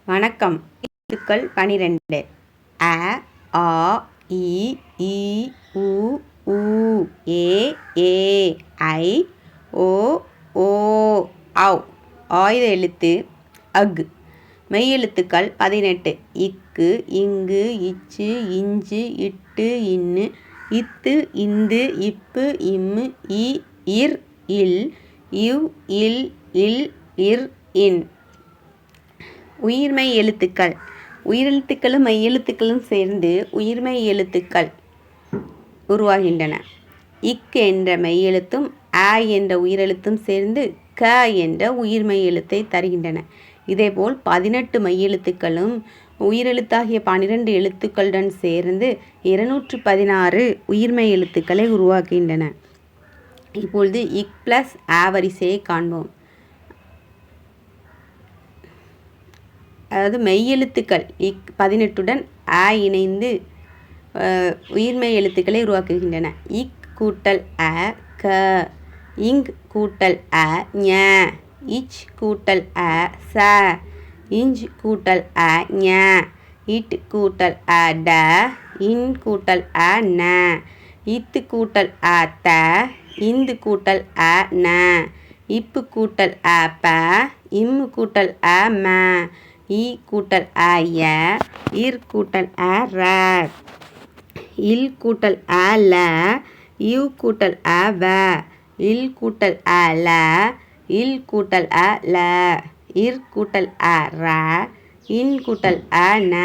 வணக்கம். எழுத்துக்கள் 12. அ, ஆ, இ, ஈ, உ, ஊ, ஏ, ஏ, ஐ, ஓ, ஓ, ஔ. ஆயுத எழுத்து அக். மெய்யெழுத்துக்கள் 18. இக்கு, இங்கு, இச்சு, இஞ்சு, இட்டு, இன்னு, இத்து, இந்து, இப்பு, இம்மு, இ, இர், இல், இவ், இல், இல், இர், இன். உயிர்மெய் எழுத்துக்கள். உயிரெழுத்துக்களும் மெய்யெழுத்துக்களும் சேர்ந்து உயிர்மெய் எழுத்துக்கள் உருவாகின்றன. இக் என்ற மெய்யெழுத்தும் அ என்ற உயிரெழுத்தும் சேர்ந்து க என்ற உயிர்மெய் எழுத்தை தருகின்றன. இதேபோல் 18 மெய்யெழுத்துக்களும் உயிரெழுத்தாகிய 12 எழுத்துக்களுடன் சேர்ந்து 216 உயிர்மெய் எழுத்துக்களை உருவாக்குகின்றன. இப்பொழுது இக் ப்ளஸ் அ வரிசையை காண்போம். அதாவது மெய்யெழுத்துக்கள் இக் 18உடன் அ இணைந்து உயிர்மெய் எழுத்துக்களை உருவாக்குகின்றன. இக் கூட்டல் அ க, இங் கூட்டல் அ ஞ, இச் கூட்டல் அ ச, இஞ்ச் கூட்டல் அ ஞ, இட் கூட்டல் அ ட, இன் கூட்டல் அ ந, இத்து கூட்டல் அ த, இந்து கூட்டல் அ ந, இப்பு கூட்டல் அ ப, இம்மு கூட்டல் அ ம, இ கூட்டல் அ ய, இர் கூட்டல் அ ர, இல் கூட்டல் அ ல, இவ் கூட்டல் அ வ, இல் கூட்டல் அ ல, இல் கூட்டல் அ ல, இர் கூட்டல் அ ர, இன் கூட்டல் அ ந,